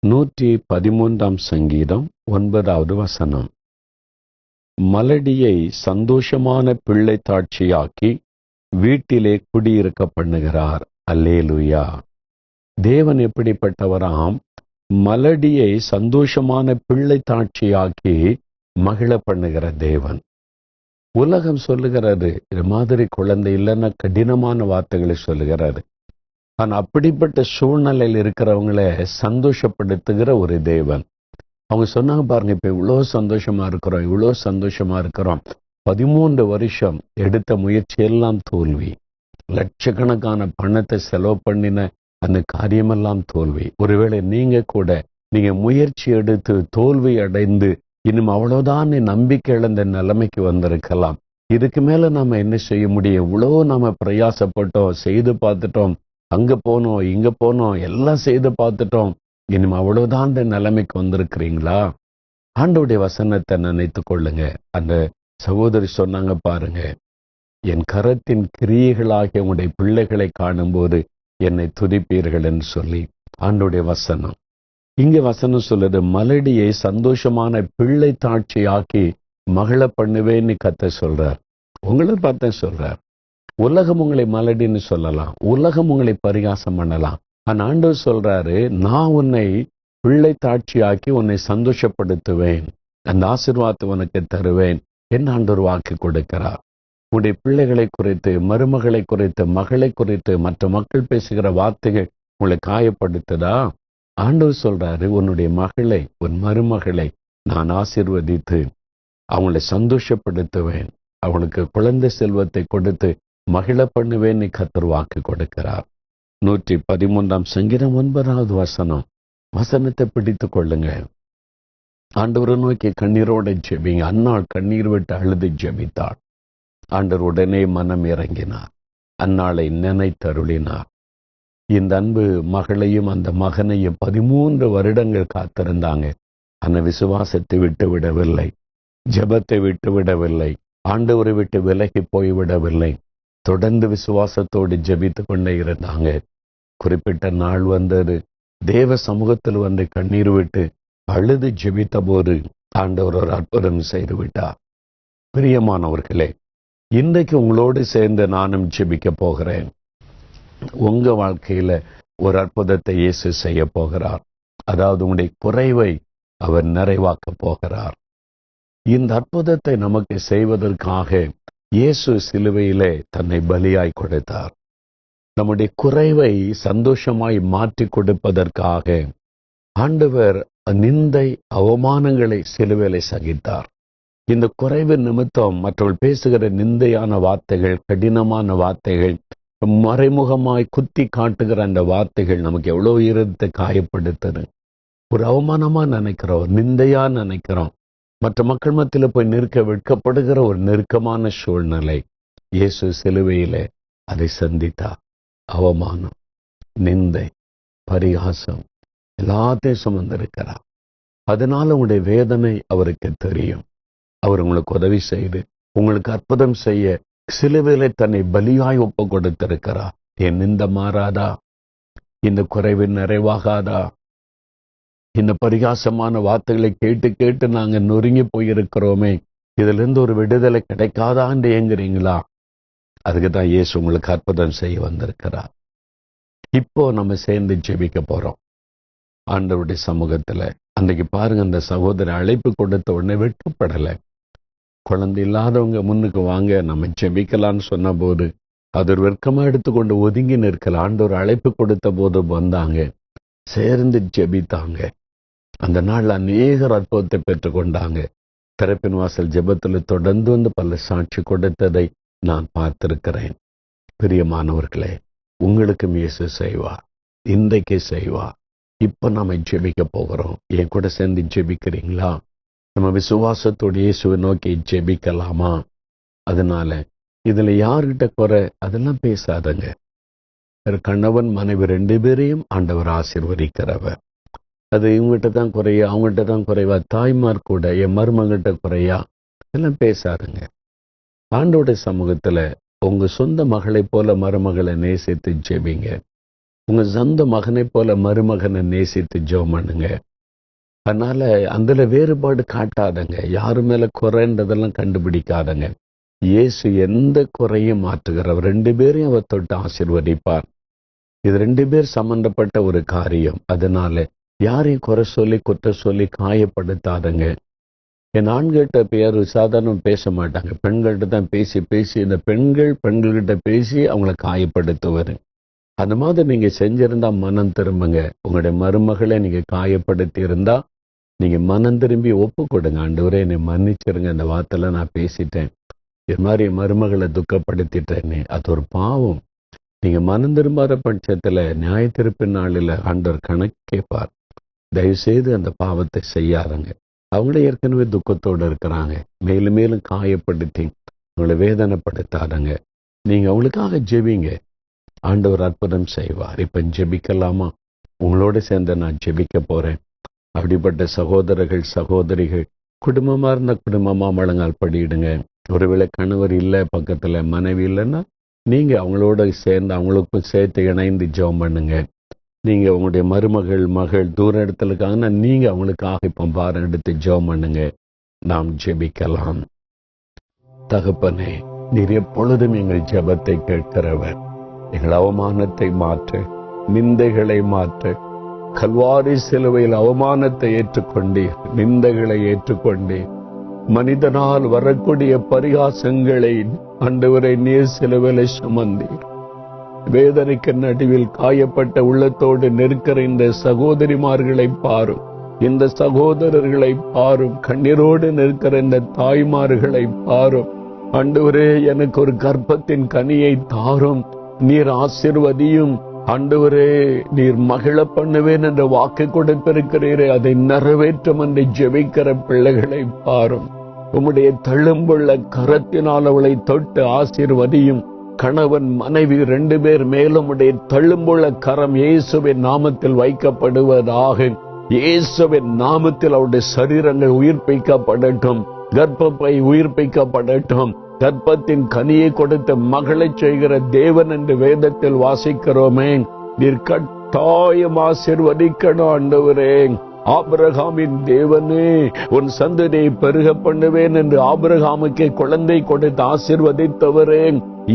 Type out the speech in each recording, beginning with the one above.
113 சங்கீதம் 9வது வசனம். மலடியை சந்தோஷமான பிள்ளை தாட்சியாக்கி வீட்டிலே குடியிருக்க பண்ணுகிறார். அல்லேலூயா. தேவன் எப்படிப்பட்டவராம்? மலடியை சந்தோஷமான பிள்ளை தாட்சியாக்கி மகிழ பண்ணுகிற தேவன். உலகம் சொல்லுகிறது இது மாதிரி குழந்தை இல்லைன்னா கடினமான வார்த்தைகளை சொல்லுகிறாரு. ஆனா அப்படிப்பட்ட சூழ்நிலையில் இருக்கிறவங்களை சந்தோஷப்படுத்துகிற ஒரு தேவன். அவங்க சொன்னாங்க பாருங்க, இப்ப இவ்வளோ சந்தோஷமா இருக்கிறோம். 13 வருஷம் எடுத்த முயற்சி எல்லாம் தோல்வி. லட்சக்கணக்கான பணத்தை செலவு பண்ணின அந்த காரியமெல்லாம் தோல்வி. ஒருவேளை நீங்க முயற்சி எடுத்து தோல்வி அடைந்து இன்னும் அவ்வளவுதான் நம்பிக்கை இழந்த நிலைமைக்கு வந்திருக்கலாம். இதுக்கு மேல நாம என்ன செய்ய முடியும்? இவ்வளோ நாம பிரயாசப்பட்டோம், செய்து பார்த்துட்டோம், அங்க போனோம் இங்க போனோம், எல்லாம் செய்து பார்த்துட்டோம், இனிமே அவ்வளவுதான் நிலைமைக்கு வந்திருக்கிறீங்களா? ஆண்டவருடைய வசனத்தை நினைத்து கொள்ளுங்க. அந்த சகோதரி சொன்னாங்க பாருங்க, என் கரத்தின் கிரியைகளாகிய உங்களுடைய பிள்ளைகளை காணும்போது என்னை துதிப்பீர்கள் என்று சொல்லி. ஆண்டவருடைய வசனம் இங்க வசனம் சொல்லுது, மலடியை சந்தோஷமான பிள்ளை தாட்சியாக்கி மகிழ பண்ணுவேன்னு கர்த்தர் சொல்றார். உங்களை பார்த்த சொல்றார். உலகம் உங்களை மலடின்னு சொல்லலாம், உலகம் உங்களை பரிகாசம் பண்ணலாம். ஆனா ஆண்டவர் சொல்றாரு, நான் உன்னை பிள்ளை தாட்சியாக்கி உன்னை சந்தோஷப்படுத்துவேன், அந்த ஆசீர்வாதத்தை உனக்கு தருவேன் என்று ஆண்டவர் வாக்கு கொடுக்கிறார். உன்னுடைய பிள்ளைகளை குறித்து, மருமகளை குறித்து, மகளை குறித்து மற்ற மக்கள் பேசுகிற வார்த்தைகள் உங்களை காயப்படுத்துதா? ஆண்டவர் சொல்றாரு, உன்னுடைய மகளை, உன் மருமகளை நான் ஆசீர்வதித்து அவங்களை சந்தோஷப்படுத்துவேன், அவங்களுக்கு குழந்தை செல்வத்தை கொடுத்து மகிழ பண்ணுவேன்னு கர்த்தர் வாக்கு கொடுக்கிறார். 113 சங்கீதம் 9வது வசனம். வசனத்தை பிடித்து கொள்ளுங்க. ஆண்டவரை நோக்கி கண்ணீரோட ஜெபிங்க. அன்னாள் கண்ணீர் விட்டு அழுது ஜெபித்தாள். ஆண்டவர் உடனே மனம் இறங்கினார், அன்னாளை நினைத்தருளினார். இந்த அன்பு மகளையும் அந்த மகனையும் 13 வருடங்கள் காத்திருந்தாங்க. அந்த விசுவாசத்தை விட்டு விடவில்லை, ஜெபத்தை விட்டு விடவில்லை, ஆண்டவரை விட்டு விலகி போய்விடவில்லை. தொடர்ந்து விசுவாசத்தோடு ஜெபித்து கொண்டே இருந்தாங்க. குறிப்பிட்ட நாள் வந்தது. தேவ சமூகத்தில் வந்து கண்ணீர் விட்டு அழுது ஜெபித்த போது ஆண்டவர் ஒரு அற்புதம் செய்து விட்டார். பிரியமானவர்களே, இன்றைக்கு உங்களோடு சேர்ந்து நானும் ஜெபிக்க போகிறேன். உங்க வாழ்க்கையில ஒரு அற்புதத்தை இயேசு செய்ய போகிறார். அதாவது உங்களுடைய குறைவை அவர் நிறைவாக்க போகிறார். இந்த அற்புதத்தை நமக்கு செய்வதற்காக இயேசு சிலுவையிலே தன்னை பலியாய் கொடுத்தார். நம்முடைய குறைவை சந்தோஷமாய் மாற்றி கொடுப்பதற்காக ஆண்டவர் நிந்தை அவமானங்களை சிலுவையிலே சகித்தார். இந்த குறைவு நிமித்தம் மற்றவர்கள் பேசுகிற நிந்தையான வார்த்தைகள், கடினமான வார்த்தைகள், மறைமுகமாய் குத்தி காட்டுகிற அந்த வார்த்தைகள் நமக்கு எவ்வளவு இருதயத்தை காயப்படுத்துது. ஒரு அவமானமா நினைக்கிறோம், நிந்தையா நினைக்கிறோம். மற்ற மக்கள் மத்தியில் போய் நிற்க வெட்கப்படுகிற ஒரு நெருக்கமான சூழ்நிலை. இயேசு சிலுவையிலே அதை சந்தித்தார். அவமானம், நிந்தை, பரிகாசம் எல்லாத்தையும் சுமந்திருக்கிறார். அதனால உங்களுடைய வேதனை அவருக்கு தெரியும். அவர் உங்களுக்கு உதவி செய்து உங்களுக்கு அற்புதம் செய்ய சிலுவையிலே தன்னை பலியாய் ஒப்பு கொடுத்திருக்கிறார். என் நிந்தை மாறாதா? இந்த குறைவு நிறைவாகாதா? இந்த பரிகாசமான வார்த்தைகளை கேட்டு கேட்டு நாங்க நொறுங்கி போயிருக்கிறோமே, இதுல இருந்து ஒரு விடுதலை கிடைக்காதா என்று ஏங்குறீங்களா? அதுக்கு தான் இயேசு உங்களுக்கு அற்புதம் செய்ய வந்திருக்கிறார். இப்போ நம்ம சேர்ந்து ஜெபிக்க போறோம் ஆண்டவருடைய சமூகத்துல. அன்றைக்கு பாருங்க, அந்த சகோதரி அழைப்பு கொடுத்த உடனே வெட்கப்படலை. குழந்தை இல்லாதவங்க முன்னுக்கு வாங்க நம்ம ஜெபிக்கலான்னு சொன்ன போது அது ஒரு வெட்கமா எடுத்துக்கொண்டு ஒதுங்கி நிற்கல. ஆண்டவர் அழைப்பு கொடுத்த போது வந்தாங்க, சேர்ந்து ஜெபித்தாங்க. அந்த நாள் அநேகர் அற்புதத்தை பெற்றுக்கொண்டாங்க. திறப்பின் வாசல் ஜெபத்தில் தொடர்ந்து வந்து பல சாட்சி கொடுத்ததை நான் பார்த்திருக்கிறேன். பிரியமானவர்களே, உங்களுக்கும் இயேசு செய்வார், இன்றைக்கு செய்வார். இப்ப நாம ஜெபிக்க போகிறோம். என் கூட சேர்ந்து ஜெபிக்கிறீங்களா? நம்ம விசுவாசத்தோடு இயேசுவை நோக்கி ஜெபிக்கலாமா? அதனால இதுல யார்கிட்ட குறை அதெல்லாம் பேசாதங்க. கணவன் மனைவி 2 பேரையும் ஆண்டவர் ஆசீர்வதிக்கிறவர். அது இவங்ககிட்ட தான் குறையா, அவங்ககிட்ட தான் குறைவா, தாய்மார் கூட என் மருமகிட்ட குறையா, இதெல்லாம் பேசாதுங்க. ஆண்டவருடைய சமூகத்துல உங்க சொந்த மகளை போல மருமகளை நேசித்து ஜெபிங்க. உங்க சொந்த மகனை போல மருமகனை நேசித்து ஜெபம் பண்ணுங்க. அதனால அதுல வேறுபாடு காட்டாதங்க. யாரு மேல குறைன்றதெல்லாம் கண்டுபிடிக்காதங்க. இயேசு எந்த குறையும் மாற்றுகிறவர். 2 பேரையும் அவர் தொட்டு ஆசீர்வதிப்பார். இது 2 பேர் சம்பந்தப்பட்ட ஒரு காரியம். அதனால யாரையும் குறை சொல்லி குற்ற சொல்லி காயப்படுத்தாதங்க. என் ஆண்கிட்ட பேர் சாதாரண பேச மாட்டாங்க. பெண்கள்கிட்ட தான் பேசி பேசி இந்த பெண்கள்கிட்ட பேசி அவங்கள காயப்படுத்துவாரு. அந்த மாதிரி நீங்க செஞ்சிருந்தா மனம் திரும்புங்க. உங்களுடைய மருமகளை நீங்க காயப்படுத்தி இருந்தா நீங்க மனம் திரும்பி ஒப்பு கொடுங்க. ஆண்டவரே என்னை மன்னிச்சிருங்க, இந்த வார்த்தையில நான் பேசிட்டேன், இது மாதிரி மருமகளை துக்கப்படுத்திட்டேன்னு. அது ஒரு பாவம். நீங்க மனம் திரும்பாத பட்சத்துல நியாய தீர்ப்பு நாளில் ஆண்டவர் கணக்கு கேட்பார். தயவு செய்து அந்த பாவத்தை செய்யாருங்க. அவங்கள ஏற்கனவே துக்கத்தோடு இருக்கிறாங்க. மேலும் மேலும் காயப்படுத்தி உங்களை வேதனைப்படுத்தாதங்க. நீங்க அவங்களுக்காக ஜெபிங்க. ஆண்டவர் அற்புதம் செய்வார். இப்ப ஜெபிக்கலாமா? உங்களோட சேர்ந்து நான் ஜெபிக்க போறேன். அப்படிப்பட்ட சகோதரர்கள் சகோதரிகள் குடும்பமா இருந்த குடும்பமா முழங்கால் படியிடுங்க. ஒருவேளை கணவர் இல்லை, பக்கத்துல மனைவி இல்லைன்னா நீங்க அவங்களோட சேர்ந்து அவங்களுக்கும் சேர்த்து இணைந்து ஜெபம் பண்ணுங்க. நீங்க உங்களுடைய மருமகள் மகள் தூர இடத்துல இருக்காங்கன்னா நீங்க அவங்களுக்காக இப்போ பாரம் எடுத்து ஜெபம் பண்ணுங்க. நாம் ஜெபிக்கலாம். தகப்பனே, நீர் எப்பொழுதும் எங்கள் ஜெபத்தை கேட்கிறவர். எங்கள் அவமானத்தை மாற்ற, நிந்தைகளை மாற்ற, கல்வாரி சிலுவையில் அவமானத்தை ஏற்றுக்கொண்டீர், நிந்தைகளை ஏற்றுக்கொண்டீர். மனிதனால் வரக்கூடிய பரிகாசங்களை ஆண்டவரை நீர் சிலுவையில் சுமந்தீர். வேதனைக்கு நடுவில் காயப்பட்ட உள்ளத்தோடு நிற்கிற இந்த சகோதரிமார்களை பாரும், இந்த சகோதரர்களை பாரும், கண்ணீரோடு நிற்கிற இந்த தாய்மார்களை பாரும். ஆண்டவரே, எனக்கு ஒரு கர்ப்பத்தின் கனியை தாரும், நீர் ஆசீர்வதியும். ஆண்டவரே, நீர் மகிழ பண்ணுவேன் என்ற வாக்கு கொடுத்திருக்கிறீரே, அதை நிறைவேற்றும் என்று ஜெபிக்கிற பிள்ளைகளை பாரும். உம்முடைய தழும்புள்ள கரத்தினால் அவளை தொட்டு ஆசீர்வதியும். கணவன் மனைவி 2 பேர் மேலும் உடைய தழும்புள்ள கரம் இயேசுவின் நாமத்தில் வைக்கப்படுவதாக. இயேசுவின் நாமத்தில் அவருடைய சரீரங்கள் உயிர்ப்பிக்கப்படட்டும், கர்ப்பப்பை உயிர்ப்பிக்கப்படட்டும். கர்ப்பத்தின் கனியை கொடுத்த மகளை செய்கிற தேவன் என்று வேதத்தில் வாசிக்கிறோமே. நீர் கட்டாயம் ஆசீர்வதிக்கணும் ஆண்டவரே. ஆபிரகாமின் தேவனே, உன் சந்ததியை பெருக பண்ணுவேன் என்று ஆபிரகாமுக்கு குழந்தை கொடுத்து ஆசீர்வதித்தவரே,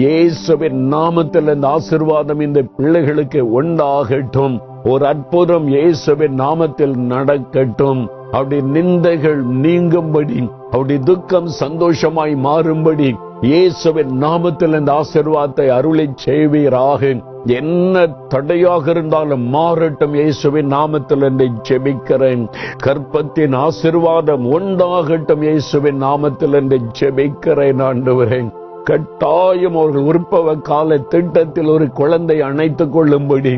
இயேசுவின் நாமத்தில் இந்த ஆசீர்வாதம் இந்த பிள்ளைகளுக்கு உண்டாகட்டும். ஒரு அற்புதம் இயேசுவின் நாமத்தில் நடக்கட்டும். அவருடைய நிந்தைகள் நீங்கும்படி, அவருடைய துக்கம் சந்தோஷமாய் மாறும்படி இயேசுவின் நாமத்தில் இந்த ஆசீர்வாதத்தை அருளை செய்வீராக. என்ன தடையாக இருந்தாலும் மாறட்டும் இயேசுவின் நாமத்தில் என்று ஜெபிக்கிறேன். கர்ப்பத்தின் ஆசீர்வாதம் உண்டாகட்டும் இயேசுவின் நாமத்தில் என்று ஜெபிக்கிறேன் ஆண்டவரே. கட்டாயம் அவர்கள் உற்பவ கால திட்டத்தில் ஒரு குழந்தை அணைத்துக் கொள்ளும்படி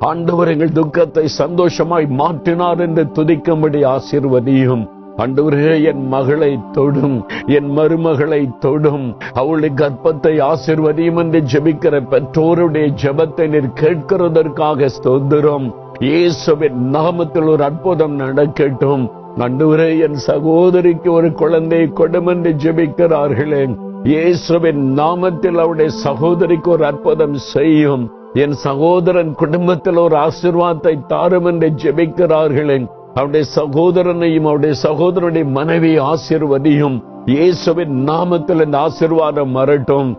ஆண்டவர் எங்கள் துக்கத்தை சந்தோஷமாய் மாற்றினார் என்று துதிக்கும்படி ஆசீர்வதியும். ஆண்டவரே, என் மகளை தொடும், என் மருமகளை தொடும், அவளுடைய கர்ப்பத்தை ஆசீர்வதியும் என்று ஜெபிக்கிற பெற்றோருடைய ஜெபத்தை நீர் கேட்கிறதற்காக ஸ்தோத்திரம். இயேசுவின் நாமத்தில் ஒரு அற்புதம் நடக்கட்டும். ஆண்டவரே, என் சகோதரிக்கு ஒரு குழந்தை கொடும் என்று ஜெபிக்கிறார்களே, இயேசுவின் நாமத்தில் அவருடைய சகோதரிக்கு ஒரு அற்புதம் செய்யும். என் சகோதரன் குடும்பத்தில் ஒரு ஆசீர்வாதத்தை தாரும் என்று ஜெபிக்கிறார்களே, அவருடைய சகோதரனையும் அவருடைய சகோதரனுடைய மனைவியை ஆசீர்வதியும். இயேசுவின் நாமத்தில் இந்த ஆசீர்வாதம் வரட்டும்.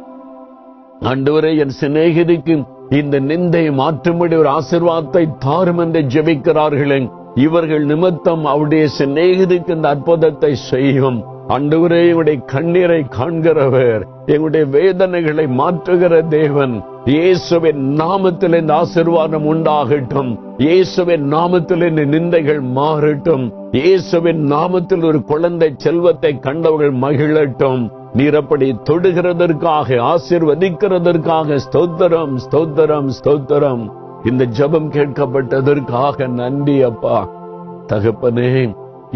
ஆண்டவரே, என் சிநேகிதிக்கு இந்த நிந்தை மாற்றும்படி ஒரு ஆசீர்வாதத்தை தாரும் என்று ஜெபிக்கிறார்களே, இவர்கள் நிமித்தம் அவருடைய சிநேகிதிக்கு இந்த அற்புதத்தை செய்யும். ஆண்டவரே, எங்களுடைய கண்ணீரை காண்கிறவர், எங்களுடைய வேதனைகளை மாற்றுகிற தேவன், இயேசுவின் நாமத்தில் இந்த ஆசீர்வாதம் உண்டாகட்டும். இயேசுவின் நாமத்தில் இந்த நிந்தைகள் மாறட்டும். இயேசுவின் நாமத்தில் ஒரு குழந்தை செல்வத்தை கண்டவர்கள் மகிழட்டும். நீர் அப்படி தொடுகிறதற்காக, ஆசீர்வதிக்கிறதற்காக ஸ்தோத்திரம், ஸ்தோத்திரம், ஸ்தோத்திரம். இந்த ஜெபம் கேட்கப்பட்டதற்காக நன்றி அப்பா. தகப்பனே,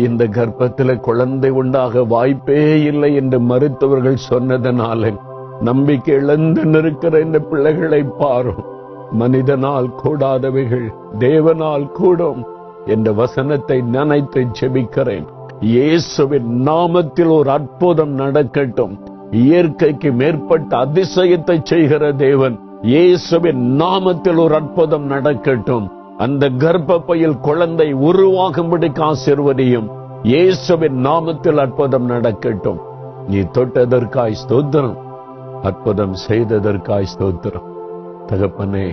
இந்த கர்ப்பத்தில் குழந்தை உண்டாக வாய்ப்பே இல்லை என்று மருத்துவர்கள் சொன்னதனால நம்பிக்கை இழந்து நிற்கிற இந்த பிள்ளைகளை பாரும். மனிதனால் கூடாதவைகள் தேவனால் கூடும் என்ற வசனத்தை நினைத்து ஜெபிக்கிறேன். இயேசுவின் நாமத்தில் ஒரு அற்புதம் நடக்கட்டும். இயற்கைக்கு மேற்பட்ட அதிசயத்தை செய்கிற தேவன், இயேசுவின் நாமத்தில் ஒரு அற்புதம் நடக்கட்டும். அந்த கர்ப்பப்பையில் குழந்தை உருவாகும்படிக்கு ஆசீர்வதியும். இயேசுவின் நாமத்தில் அற்புதம் நடக்கட்டும். நீ தொட்டதற்காய் ஸ்தோத்திரம், அற்புதம் செய்ததற்காய் ஸ்தோத்திரம். தகப்பனே,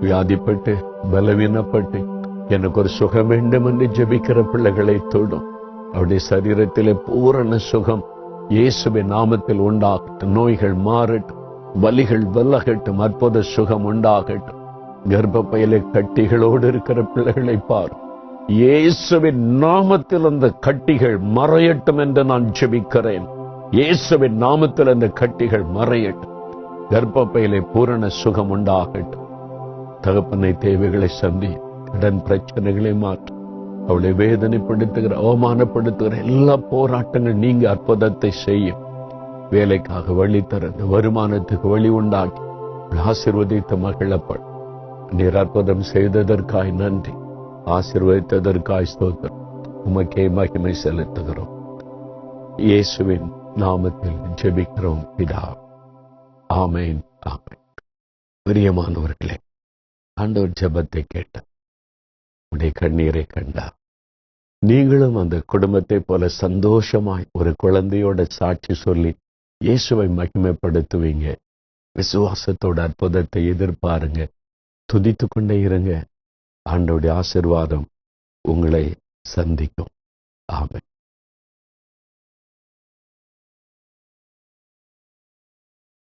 வியாதிப்பட்டு பலவீனப்பட்டு எனக்கு ஒரு சுகம் வேண்டும் என்று ஜெபிக்கிற பிள்ளைகளை தொடும். அவருடைய சரீரத்திலே பூரண சுகம் இயேசுவின் நாமத்தில் உண்டாகட்டும். நோய்கள் மாறட்டும், வலிகள் விலகட்டும், அற்புத சுகம் உண்டாகட்டும். கர்ப்பப்பையிலே கட்டிகளோடு இருக்கிற பிள்ளைகளை பார். இயேசுவின் நாமத்தில் அந்த கட்டிகள் மறையட்டும் என்று நான் ஜெபிக்கிறேன். இயேசுவின் நாமத்தில் அந்த கட்டிகள் மறையட்டும். கர்ப்பப்பையிலே பூரண சுகம் உண்டாகட்டும். தகப்பனை தேவைகளை சந்தி, கடன் பிரச்சனைகளை மாற்று. அவளை வேதனைப்படுத்துகிற, அவமானப்படுத்துகிற எல்லா போராட்டங்கள் நீங்க அற்புதத்தை செய்யும். வேலைக்காக வழி தரது, வருமானத்துக்கு வழி உண்டாக்கி ஆசீர்வதித்த மகிழப்படும். நீர் அற்புதம் செய்ததற்காய் நன்றி, ஆசீர்வதித்ததற்காய் ஸ்தோத்திரம். உமக்கே மகிமை செலுத்துகிறோம். இயேசுவின் நாமத்தில் ஜெபிக்கிறோம் பிதா. ஆமென், ஆமென். பிரியமானவர்களே, ஆண்டவர் ஜெபத்தை கேட்டார், உடைய கண்ணீரை கண்டார். நீங்களும் அந்த குடும்பத்தை போல சந்தோஷமாய் ஒரு குழந்தையோட சாட்சி சொல்லி இயேசுவை மகிமைப்படுத்துவீங்க. விசுவாசத்தோட அற்புதத்தை எதிர்பாருங்க, துதித்து கொண்டே இருங்க. ஆண்டவருடைய ஆசீர்வாதம் உங்களை சந்திக்கும். ஆமென்.